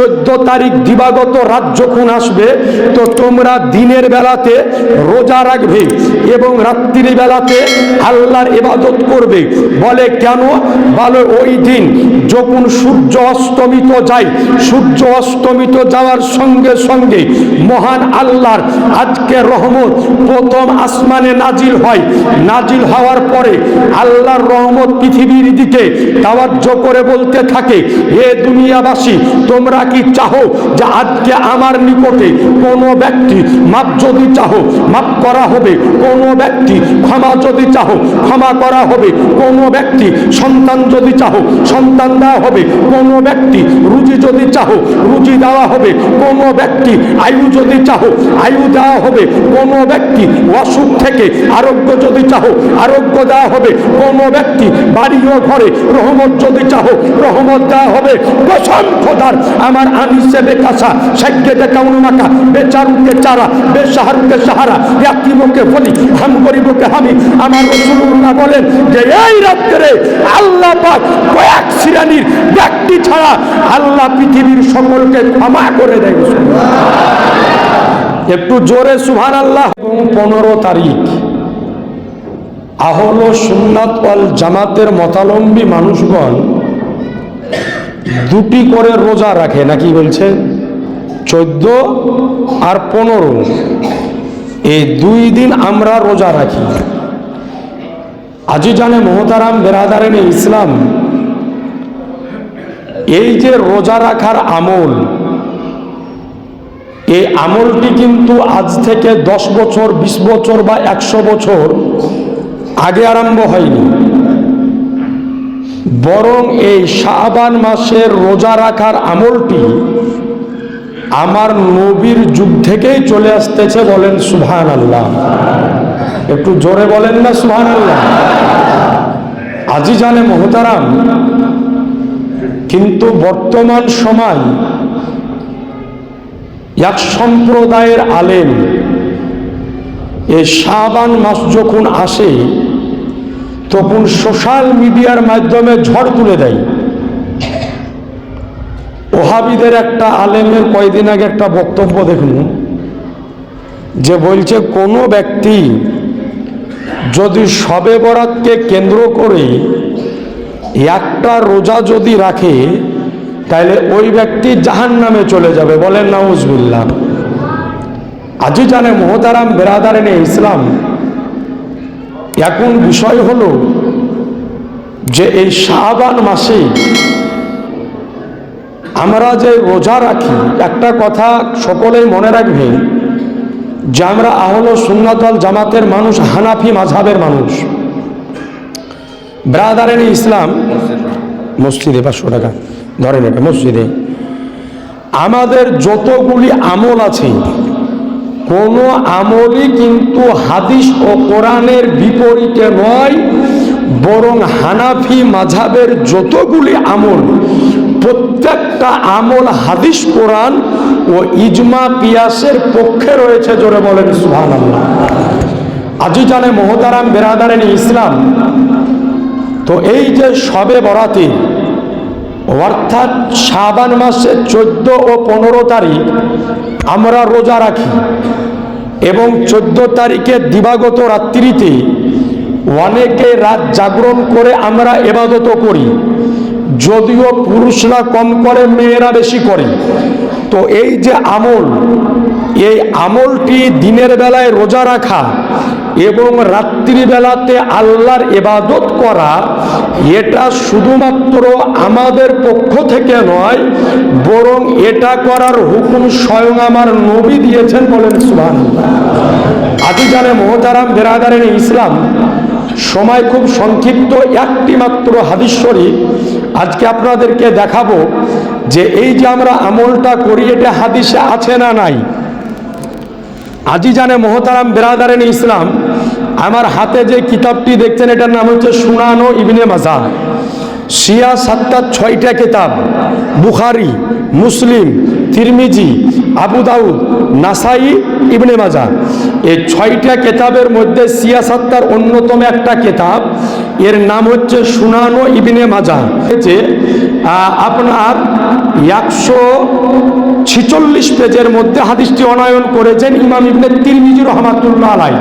14 তারিখ দিবাগত রাত যখন আসবে তো তোমরা দিনের বেলাতে রোজা রাখবে এবং রাত্রির বেলাতে আল্লাহর ইবাদত করবে। বলে কেন? বলে ওই দিন যখন সূর্য অস্তমিত যায়, সূর্য অস্তমিত যাওয়ার সঙ্গে সঙ্গে মহান আল্লাহর আজকে রহমত প্রথম আসমানে নাজিল হয়। নাজিল হওয়ার পরে আল্লাহর রহমত পৃথিবীর দিকে তাওয়াজ্জো করে বলতে থাকে, হে দুনিয়াবাসী, তোমরা কি চাও যে আজকে আমার নিকটে কোনো ব্যক্তি মাপ যদি চাও মাপ করা হবে, কোনো ব্যক্তি ক্ষমা যদি চাও ক্ষমা করা হবে, কোনো ব্যক্তি সন্তান যদি চাও সন্তান দেওয়া হবে, কোনো ব্যক্তি রুজি যদি চাও রুজি দেওয়া হবে, কোনো ব্যক্তি আয়ু যদি চাও আয়ু দেওয়া হবে, কোনো ব্যক্তি অসুখ থেকে আরোগ্য যদি চাও আরোগ্য দেওয়া হবে, কোনো ব্যক্তি বাড়ি ও ঘরে রহমত যদি চাও রহমত দেওয়া হবে। কসম খোদার, আমার আনিসে বেকাসা সাইকেতে কাউনুমাকা বেচারুকে চারা বেসাহারুকে সাহারা ইয়াকিমুকে বলি হাম গরিবকে হামি। আমার রাসূলুল্লাহ বলেন যে এই রাত্রে আল্লাহ পাক কয়েক শ্রেণীর ব্যক্তি ছাড়া আল্লাহ পৃথিবীর সকলকে ক্ষমা করে দেয়। একটু জোরে সুবহানাল্লাহ। 15 তারিখ আহলে সুন্নাত ওয়াল জামাতের মতালম্বী মানুষগণ দুটি করে রোজা রাখে, নাকি বলছে 14 আর 15, এই 2 দিন আমরা রোজা রাখি। আজিজানে মোহতারাম বেরাদারেন ইসলাম, এই যে রোজা রাখার আমল, এই আমলটি কিন্তু আজ থেকে 10 বছর 20 বছর বা 100 বছর আগে আরম্ভ হয়নি, বরং এই শাবান মাসের রোজা রাখার আমলটি আমার নবীর যুগ থেকেই চলে আসতেছে। বলেন সুবহানাল্লাহ। একটু জোরে বলেন না সুবহানাল্লাহ। আজিজানে মোহতারাম, কিন্তু বর্তমান সময় এক সম্প্রদায়ের আলেম এই শাবান মাস যখন আসে তখন সোশ্যাল মিডিয়ার মাধ্যমে ঝড় তুলে দেয়। ওহাবিদের একটা আলেমের কয়েকদিন আগে একটা বক্তব্য দেখুন, যে বলছে কোনো ব্যক্তি যদি শবে বরাতকে কেন্দ্র করে একটা রোজা যদি রাখে তাহলে ওই ব্যক্তি জাহান্নামে চলে যাবে। বলেন নাউজুবিল্লাহ। আজিজানে মোহতারাম বেরাদারেন ইসলাম, এখন বিষয় হলো যে এই শাবান মাসে আমরা যে রোজা রাখি, একটা কথা সকলেই মনে রাখবেন যে আমরা আহলে সুন্নাত ওয়াল জামাতের মানুষ, হানাফি মাযহাবের মানুষ। ব্রাদারেন ইসলাম, মসজিদে 500 টাকা ধরেন, এটা মসজিদে আমাদের যতগুলি আমল আছে কোনো আমলই কিন্তু হাদিস ও কোরআনের বিপরীতে নয়, বরং হানাফি মাযহাবের যতগুলি আমল প্রত্যেকটা আমল হাদিস কোরআন ও ইজমা কিয়াসের পক্ষে রয়েছে। জোরে বলেন সুবহানাল্লাহ। আজিজানে মোহতারাম বেরাদারেন ইসলাম, তো এই যে শবে বরাতে অর্থাৎ শাবান মাসের 14 ও 15 তারিখ আমরা রোজা রাখি এবং 14 তারিখে দিবাগত রাত্রিতে অনেকে রাত জাগরণ করে আমরা ইবাদত করি, যদিও পুরুষরা কম করে মেয়েরা বেশি করে। তো এই যে আমল, এই আমলটি দিনের বেলায় রোজা রাখা এবং রাত্রিবেলাতে আল্লাহর ইবাদত করা, এটা শুধুমাত্র আমাদের পক্ষ থেকে নয়, বরং এটা করার হুকুম স্বয়ং আমার নবী দিয়েছেন। বলেন সুবহানাল্লাহ। আজিজানে মোহতারাম বেরাদারেন ইসলাম, সময় খুব সংক্ষিপ্ত, একটি মাত্র হাদিস শরীফ আজকে আপনাদেরকে দেখাবো যে এই যে আমরা আমলটা করি এটা হাদিসে আছে না নাই। আজিজানে মোহতারাম বেরাদারেন ইসলাম, আমার হাতে যে কিতাবটি দেখছেন এটার নাম হচ্ছে সুনানো ইবনে মাজাহ। শিয়া 6টা কিতাব, বুখারী, মুসলিম, তিরমিজি, আবু দাউদ, নাসাই, ইবনে মাজাহ, এই 6টা কিতাবের মধ্যে শিয়া 7টার অন্যতম একটা কিতাব, এর নাম হচ্ছে সুনানো ইবনে মাজাহ। যে আপনার 146 পেজের মধ্যে হাদিসটি অনয়ন করেছেন ইমাম ইবনে তিরমিজি রহমাতুল্লাহ আলাইহি।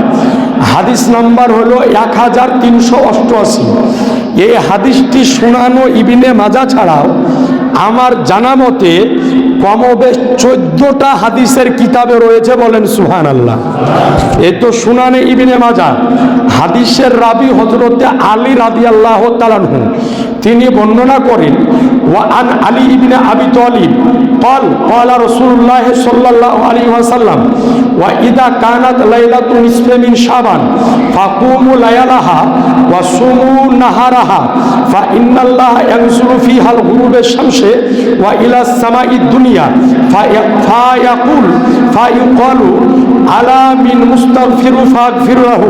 হাদিস নাম্বার হলো 1388। এই হাদিসটি সুনানো ইবনে মাজাহ ছাড়াও আমার জানা মতে কমবেশ 14টা হাদিসের কিতাবে রয়েছে, বলেন সুবহানাল্লাহ। এই তো সুনানে ইবনে মাজাহ। হাদিসের রাবি হযরতে আলী রাদিয়াল্লাহু তাআলা আনহু, তিনি বর্ণনা করেন ওয়ান আলী ইবনে আবি তালিব قال قال رسول الله صلى الله عليه وسلم واذا كانت ليله نصف من شعبان فقوموا ليالها وصوموا نهارها فان الله ينزل فيها الغروب الشمس والى السماء الدنيا فيقول فيقال আলা মিন মুস্তাগফিরু ফাগফির লাহু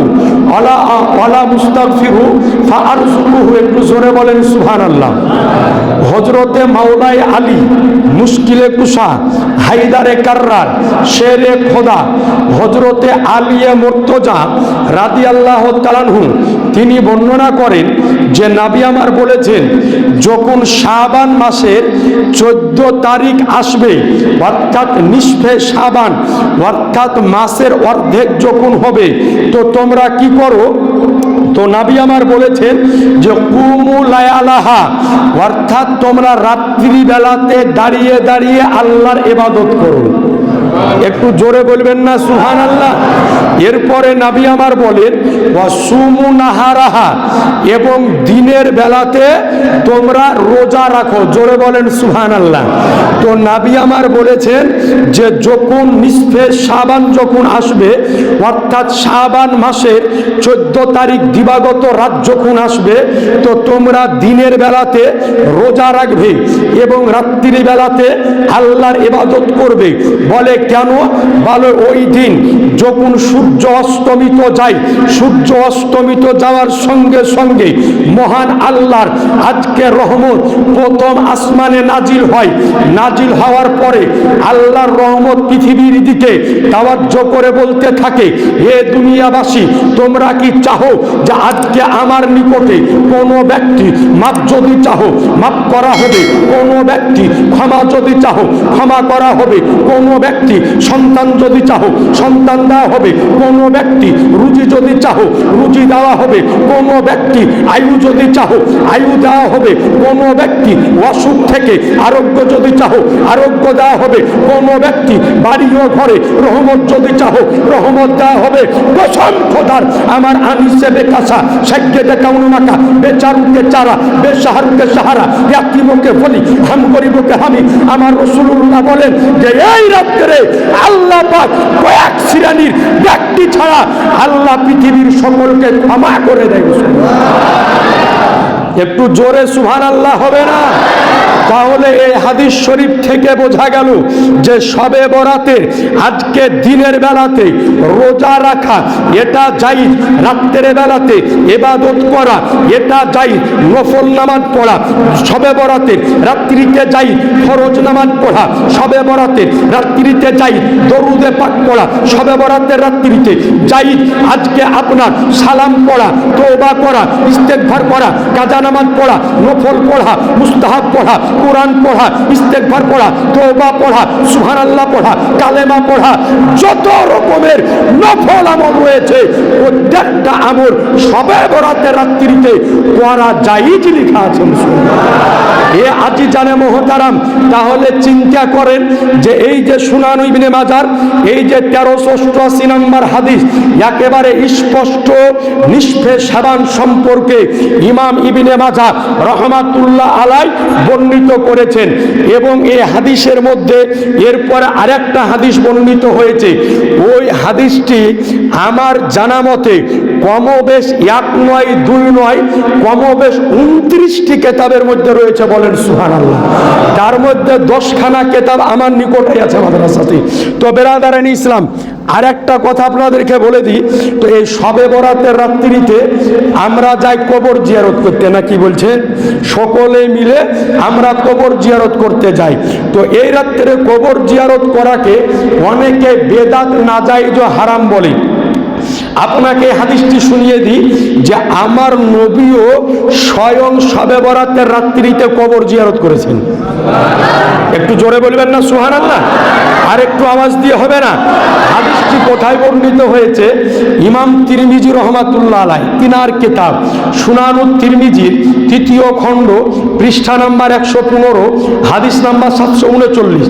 ওয়ালা মুস্তাগফিরু ফাআরজুকুহু। একটু জোরে বলেন সুবহানাল্লাহ। হযরতে মাওলাই আলী মুশকিলে কুশা হায়দারে কাররার শেরে খোদা হযরতে আলিয়ে মুর্তজা রাদিয়াল্লাহু তাআলা আনহু, তিনি বর্ণনা করেন যে নবী আমার বলেছেন, যখন শাবান মাসের 14 তারিখ আসবে, অর্থাৎ নিসফে শাবান, অর্থাৎ মাসের অর্ধেক যখন হবে, তো তোমরা কি করো? তো নবী আমার বলেছেন যে কুমু লায়ালাহা, অর্থাৎ তোমরা রাত্রি বেলাতে দাঁড়িয়ে দাঁড়িয়ে আল্লাহর ইবাদত করো। একটু জোরে বলবেন না সুবহানাল্লাহ। এরপরে নবী আমার বলেন ওয়াসুমু নাহারাহা, এবং দিনের বেলাতে তোমরা রোজা রাখো। জোরে বলেন সুবহানাল্লাহ। তো নবী আমার বলেছেন যে যখন নিসফে শাবান যখন আসবে, অর্থাৎ শাবান মাসের 14 তারিখ দিবাগত রাত যখন আসবে, তো তোমরা দিনের বেলাতে রোজা রাখবে এবং রাত্রির বেলাতে আল্লাহর ইবাদত করবে। বলে কেন? বলে ওই দিন যখন সূর্য অস্তমিত যায়, সূর্য অস্তমিত যাওয়ার সঙ্গে সঙ্গে মহান আল্লাহর আজকে রহমত প্রথম আসমানে নাজিল হয়। নাজিল হওয়ার পরে আল্লাহর রহমত পৃথিবীর দিকে তাওয়াজ্জু করে বলতে থাকে, হে দুনিয়াবাসী, তোমরা কি চাও যে আজকে আমার নিকটে কোনো ব্যক্তি মাপ যদি চাও মাপ করা হবে, কোনো ব্যক্তি ক্ষমা যদি চাও ক্ষমা করা হবে, কোনো ব্যক্তি সন্তান যদি চাও সন্তান দেওয়া হবে, কোনো ব্যক্তি রুজি যদি চাও রুজি দেওয়া হবে, কোনো ব্যক্তি আয়ু যদি চাও আয়ু দেওয়া হবে, কোনো ব্যক্তি অসুখ থেকে আরোগ্য যদি চাও আরোগ্য দেওয়া হবে, কোনো ব্যক্তি বাড়ি ও ঘরে রহমত যদি চাও রহমত দেওয়া হবে। কসম খোদার, আমার আনিসে বেকাসা সাজ্ঞেদে কাউনুমাকা বেচারুকে চারা বেসাহারুকে সাহারা ইয়াকিমুকে বলি হাম করিবকে হামি। আমার রাসূলুল্লাহ বলেন যে এই রাত্রে আল্লাহ পাক কয়েক শ্রেণীর ব্যক্তি ছাড়া আল্লাহ পৃথিবীর সকলকে ক্ষমা করে দেয়। একটু জোরে সুবহানাল্লাহ হবে না? তাহলে এই হাদিস শরীফ থেকে বোঝা গেল যে শবে বরাতের আজকে দিনের বেলাতে রোজা রাখা এটা জায়েজ, রাতের বেলাতে ইবাদত করা এটা জায়েজ, নফল নামাজ পড়া শবে বরাতের রাত্রিতে জায়েজ, ফরজ নামাজ পড়া শবে বরাতের রাত্রিতে জায়েজ, দরুদে পাক পড়া শবে বরাতের রাত্রিতে জায়েজ। আজকে আপনার সালাম পড়া, তওবা করা, ইস্তেগফার করা, কাজা নামাজ পড়া, নফল পড়া, মুস্তাহাব পড়া, কোরআন পড়া, ইস্তেগফার পড়া, তওবা পড়া, সুবহানাল্লাহ পড়া, কালেমা পড়া, যত রকমের নফল আমল রয়েছে প্রত্যেকটা আমল শবে বরাতের রাত্রিতে করা জায়েজ লেখা আছে। এ আজি জানে মোহতারাম, তাহলে চিন্তা করেন যে এই যে সুনান ইবনে মাজাহ এই যে 1388 নম্বর হাদিস একেবারে স্পষ্ট নিসফে শাবান সম্পর্কে ইমাম ইবনে মাজাহ রহমাতুল্লাহ আলাইহি বর্ণিত করেছেন। এবং এই হাদিসের মধ্যে এরপরে আরেকটা হাদিস বর্ণিত হয়েছে। ওই হাদিসটি আমার জানা মতে কমবেশ 1 নয় 2 নয়, কমবেশ 29টি কেতাবের মধ্যে রয়েছে, বলেন সুবহানাল্লাহ। তার মধ্যে 10খানা কেতাব আমার নিকটে আছে মাদ্রাসাতে। তো বেরাদারান ইসলাম, আর একটা কথা আপনাদেরকে বলে দিই, তো এই শবে বরাতের রাত্রিতে আমরা যাই কবর জিয়ারত করতে, না কি বলছেন? সকলে মিলে আমরা কবর জিয়ারত করতে যাই। তো এই রাত্রে কবর জিয়ারত করাকে অনেকে বেদাত নাজায়েজ ও হারাম বলে। আপনাকে হাদিসটি শুনিয়ে দিই যে আমার নবীও স্বয়ং শবে বরাতের রাত্রিতে কবর জিয়ারত করেছেন। একটু জোরে বলবেন না সুবহানাল্লাহ? আর একটু আওয়াজ দিয়ে হবে না? হাদিসটি কোথায় বর্ণিত হয়েছে? ইমাম তিরমিজি রহমাতুল্লাহ আলাইহি তিনার কিতাব সুনানুত তিরমিজির 3য় খণ্ড পৃষ্ঠা নাম্বার 115, হাদিস নাম্বার 739,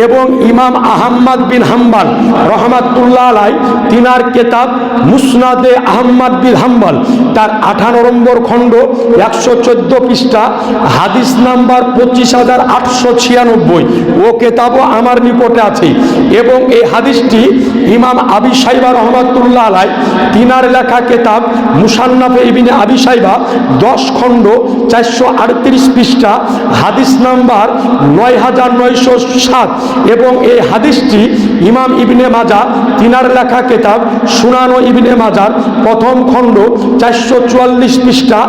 এবং ইমাম আহমদ বিন হাম্বল রহমাতুল্লাহ আলাইহি তিনার কিতাব মুসনাদে আহমদ বিন হাম্বল তার 18 নম্বর খণ্ড 114 পৃষ্ঠা হাদিস নাম্বার 25896, ও কিতাবও আমার নিকটে আছে। এবং এই হাদিসটি ইমাম আবি শাইবা রহমাতুল্লাহ আলাইহি তিনার লেখা কিতাব মুসান্নাফে ইবনে আবি শাইবা 10 খণ্ড 438 পৃষ্ঠা হাদিস নাম্বার 9907, এবং এই হাদিসটি ইমাম ইবনে মাজাহ তিনার লেখা কিতাব সুনানো ইবনে মাজার 1ম খণ্ড 444 পৃষ্ঠা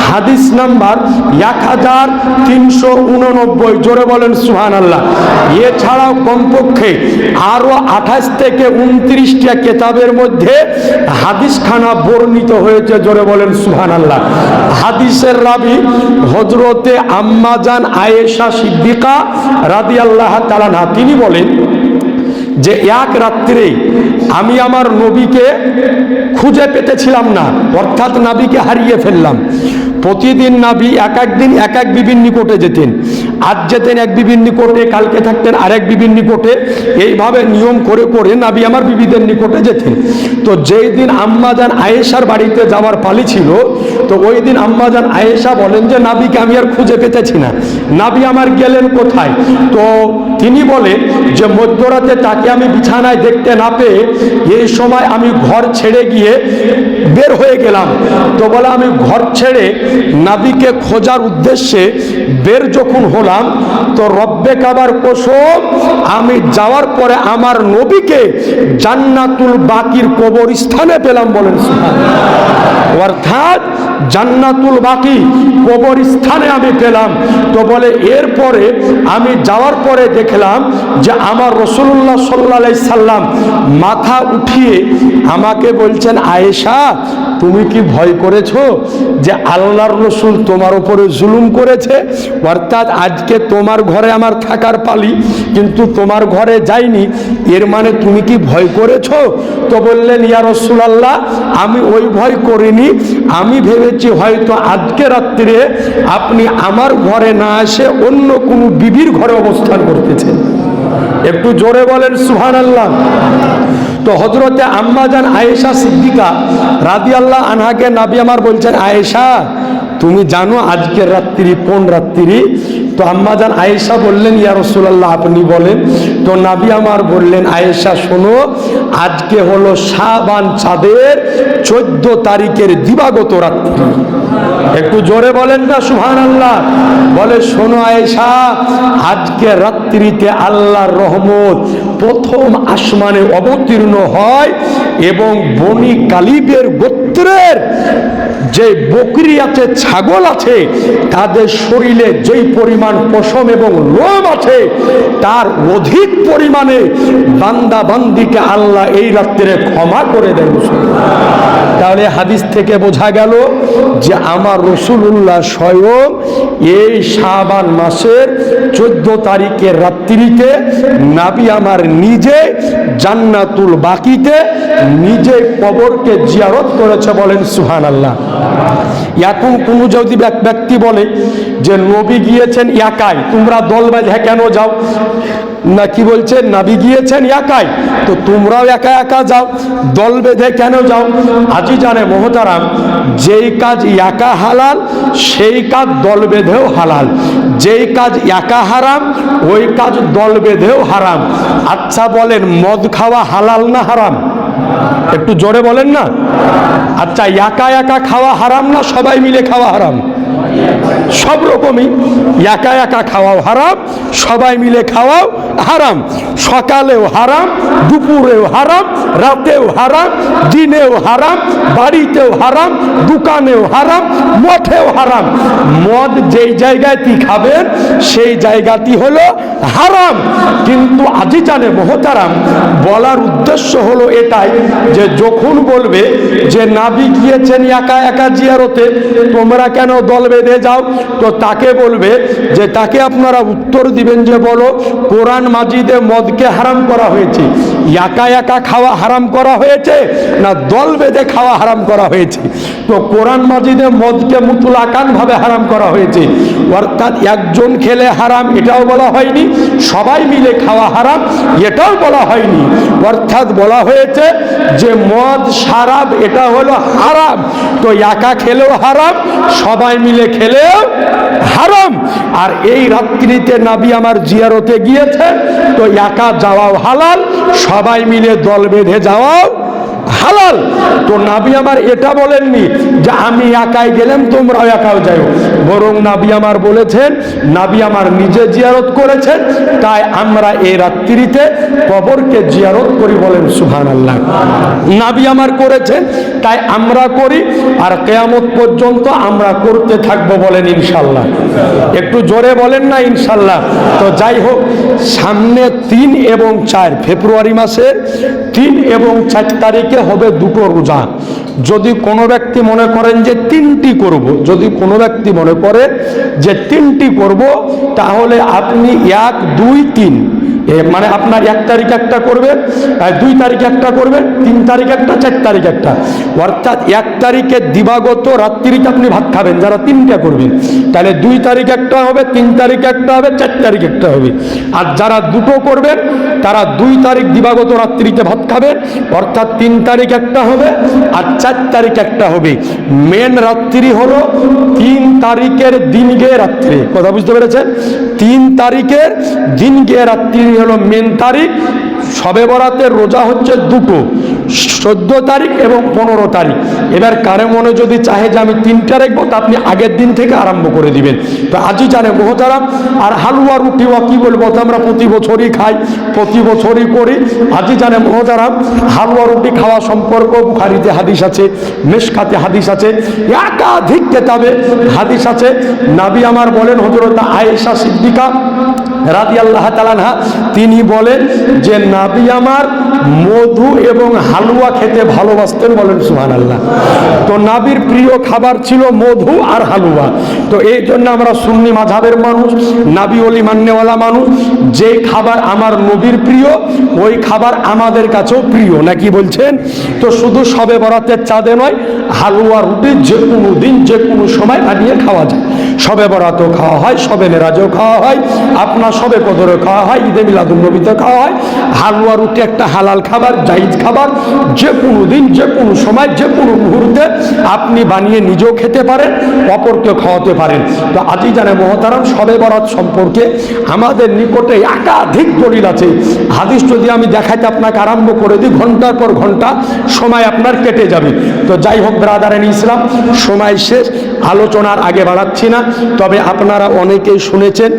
হাদিস নাম্বার 1389। জোরে বলেন সুবহানাল্লাহ। এছাড়াও কমপক্ষে আরো 28 থেকে 29টা কিতাবের মধ্যে হাদিসখানা বর্ণিত হয়েছে। জোরে বলেন সুবহানাল্লাহ। হাদিসের রাবি হযরতে আম্মা জান আয়েশা সিদ্দিকা রাদিয়াল্লাহু তাআলা আনহা, তিনি বলেন যে এক রাত্রে আমি আমার নবীকে খুঁজে পেতেছিলাম না, অর্থাৎ নবীকে হারিয়ে ফেললাম। প্রতিদিন নবী এক একদিন এক এক বিবির নিকটে যেতেন। আজ যেতেন এক বিবির নিকটে, কালকে থাকতেন আরেক বিবির নিকটে, এইভাবে নিয়ম করে করে নবী আমার বিবিদের নিকটে যেতেন। তো যেই দিন আম্মাজান আয়েশার বাড়িতে যাওয়ার পালি ছিল, তো ওই দিন আম্মাজান আয়েশা বলেন যে নবীকে আমি আর খুঁজে পেতেছি না, নবী আমার গেলেন কোথায়? তো তিনি বলেন যে মধ্যরাতে তাকে আমি বিছানায় দেখতে না পেয়ে এই সময় আমি ঘর ছেড়ে গিয়ে বের হয়ে গেলাম। তো বলে আমি ঘর ছেড়ে নবীকে খোঁজার উদ্দেশ্যে বের যখন হলাম, তো রব্বে কাবার কসম, আমি যাওয়ার পরে আমার নবীকে জান্নাতুল বাকির কবরস্থানে পেলাম। বলেন সুবহানাল্লাহ। অর্থাৎ জান্নাতুল বাকি কবরস্থানে আমি পেলাম। তো বলে এরপরে আমি যাওয়ার পরে দেখলাম যে আমার রাসূলুল্লাহ সাল্লাল্লাহু আলাইহি সাল্লাম মাথা উঠিয়ে আমাকে বলছেন, আয়েশা তুমি কি ভয় করেছো যে আল্লাহর রাসূল তোমার উপরে জুলুম করেছে? অর্থাৎ আজকে তোমার ঘরে আমার থাকার পালি, কিন্তু তোমার ঘরে যাইনি, এর মানে তুমি কি ভয় করেছো? তো বললেন, ইয়া রাসূলুল্লাহ, আমি ওই ভয় করিনি, আমি ভেবেছি হয়তো আজকে রাত্রে আপনি আমার ঘরে না এসে অন্য কোনো বিবির ঘরে অবস্থান করতেছেন। একটু জোরে বলেন সুবহানাল্লাহ। তো হযরতে আম্মা জান আয়েশা সিদ্দিকা রাদিয়াল্লাহু আনহাকে নবী আমার বলছেন, আয়েশা তুমি জানো আজকের রাত্রি কোন রাত্রি? তো আম্মা জান আয়েশা বললেন, ইয়া রাসূলুল্লাহ আপনি বলেন। তো নবী আমার বললেন, আয়েশা শোনো, আজকে হলো শাবান চাঁদের 14 তারিখের দিবাগত রাত্রি। একটু জোরে বলেন না সুবহানাল্লাহ। বলে শোনো আয়েশা, আজকে রাত্রিতে আল্লাহর রহমত প্রথম আসমানে অবতীর্ণ হয় এবং বনি কালিবের গোত্রের যে বকরি আছে, ছাগল আছে, তাদের শরীরে যেই পরিমাণ পশম এবং লোম আছে তার অধিক পরিমাণে বান্দা বান্দিকে আল্লাহ এই রাত্রে ক্ষমা করে দেন। তাহলে হাদিস থেকে বোঝা গেল যে আমার রাসূলুল্লাহ স্বয়ং এই শাবান মাসের 14 তারিখের রাত্রিতে নবী আমার নিজে জান্নাতুল বাকিতে নিজে কবরকে জিয়ারত করেছে। বলেন সুবহানাল্লাহ। এখন কোনো যদি ব্যক্তি বলে যে নবী গিয়েছেন একাই, তোমরা দল বেঁধে কেন যাও? না কি বলছেন, নবী গিয়েছেন একাই, তো তোমরাও একা একা যাও, দল বেঁধে কেন যাও? আজি জানে মোহতারাম, যেই কাজ একা হালাল সেই কাজ দল বেঁধেও হালাল, যেই কাজ একা হারাম ওই কাজ দল বেঁধেও হারাম। আচ্ছা বলেন, মদ খাওয়া হালাল না হারাম? একটু জোরে বলেন না। আচ্ছা, একা একা খাওয়া হারাম না সবাই মিলে খাওয়া হারাম? সব রকমই, একা একা খাওয়াও হারাম, সবাই মিলে খাওয়াও হারাম। সকালেও হারাম, দুপুরেও হারাম, রাতেও হারাম, দিনেও হারাম, বাড়িতেও হারাম, দোকানেও হারাম, মঠেও হারাম। মদ যেই জায়গায় খাবেন সেই জায়গাটি হলো হারাম, কিন্তু কিন্তু আজি জানে মোহতারাম, বলার উদ্দেশ্য হলো এটাই যে যখন বলবে যে নাবি গিয়েছেন একা একা জিয়ারতে, তোমরা কেন দল বেঁধে যাও, তো তাকে বলবে যে তাকে আপনারা উত্তর দিবেন যে বলো কোরআন মাজিদে মদকে হারাম করা হয়েছে, একা একা খাওয়া হারাম করা হয়েছে না দল বেঁধে খাওয়া হারাম করা হয়েছে? তো কোরআন মাজিদে মদকে মুতলাকান ভাবে হারাম করা হয়েছে, অর্থাৎ একজন খেলে হারাম এটাও বলা হয়নি, সবাই মিলে খাওয়া হারাম এটাও বলা হয়নি, অর্থাৎ বলা হয়েছে যে মদ শরাব এটা হলো হারাম, তো একা খেলেও হারাম সবাই মিলে খেলেও হারাম। আর এই রাত্রিতে নবী আমার জিয়ারতে গিয়েছেন, তো একা যাওয়াও হালাল, সবাই মিলে দল বেঁধে যাওয়াও হালাল। তো নবী আমার এটা বলেননি যে আমি একাই গেলাম তোমরাও একাও যাও, বরং নবী আমার বলেছেন, নবী আমার নিজে জিয়ারত করেছেন, তাই আমরা এই রাত্রিতে কবরকে জিয়ারত করি, বলেন সুবহানাল্লাহ। নবী আমার করেছেন তাই আমরা করি, আর কিয়ামত পর্যন্ত আমরা করতে থাকবো, বলেন ইনশাআল্লাহ। একটু জোরে বলেন না ইনশাআল্লাহ। তো যাই হোক, সামনে 3 এবং 4 ফেব্রুয়ারি মাসের 3 এবং 4 তারিখে হবে দুটো রোজা। যদি কোনো ব্যক্তি মনে করেন যে 3টি করব, যদি কোনো ব্যক্তি মনে করে যে 3টি করব, তাহলে আপনি 1, 2, 3 মানে আপনার 1 তারিখ একটা করবেন, 2 তারিখ একটা করবেন, 3 তারিখ একটা, 4 তারিখ একটা, অর্থাৎ 1 তারিখে দিবাগত রাত্রিতে আপনি ভাত খাবেন যারা 3টা করবেন, তাহলে 2 তারিখ একটা হবে, 3 তারিখ একটা হবে, 4 তারিখ একটা হবে। আর যারা দুটো করবেন তারা 2 তারিখ দিবাগত রাত্রিতে ভাত খাবেন, অর্থাৎ 3 তারিখ একটা হবে আর 4 তারিখ একটা হবে। মেন রাত্রি হলো 3 তারিখের দিন গিয়ে রাত্রি, কথা বুঝতে পেরেছেন? 3 তারিখের দিন গিয়ে রাত্রি হলো মেন তারিখ। শবে বরাতের রোজা হচ্ছে দুটো, 14 তারিখ এবং 15 তারিখ। এবার কারে মনে যদি চাহে যে আমি 3টা রাখবো, তা আপনি আগের দিন থেকে আরম্ভ করে দিবেন। তো আজই জানে মোহতারাম, আর হালুয়া রুটি বা কি বলবো, তো আমরা প্রতি বছরই খাই, প্রতি বছরই করি। আজই জানে মোহতারাম, হালুয়া রুটি খাওয়া সম্পর্ক বুখারীতে হাদিস আছে, মিশকাতে হাদিস আছে, একাধিক কিতাবে হাদিস আছে। নবী আমার বলেন, হযরত আয়েশা সিদ্দিকা রাদিয়াল্লাহু তাআলা আনহা, তিনি বলেন যে নবী আমার মধু এবং হালুয়া খেতে ভালোবাসতেন, বলেন সুবহানাল্লাহ। তো নবীর প্রিয় খাবার ছিল মধু আর হালুয়া। তো এই জন্য আমরা সুন্নি মাযহাবের মানুষ, নবী ওলি মান্যওয়ালা মানুষ, যে খাবার আমার নবীর প্রিয় ওই খাবার আমাদের কাছেও প্রিয়, নাকি বলছেন? তো শুধু শবে বরাতের চাঁদে নয়, হালুয়া রুটি যে কোনো দিন যে কোনো সময় বানিয়ে খাওয়া যায়। শবে বরাতেও খাওয়া হয়, শবে মেরাজেও খাওয়া হয়, আপনার শবে কদরেও খাওয়া হয়, ঈদে মিলাদুন নবীতে খাওয়া হয়। হালুয়া রুটি একটা হালাল খাবার, জায়েজ খাবার, যে কোনো দিন যে কোনো সময় যে কোনো মুহূর্তে আপনি বানিয়ে নিজেও খেতে পারেন, অপরকে খাওয়াতে পারেন। তো আজই জানে মোহতারাম, শবে বরাত সম্পর্কে আমাদের নিকটে একাধিক দলিল আছে। হাদিস যদি আমি দেখাইতে আপনাকে আরম্ভ করে দিই, ঘন্টার পর ঘন্টা সময় আপনার কেটে যাবে। তো যাই হোক ব্রাদারান ইসলাম, সময় শেষ, আলোচনার আগে বাড়াচ্ছি না, তবে আপনারা অনেকেই শুনেছেন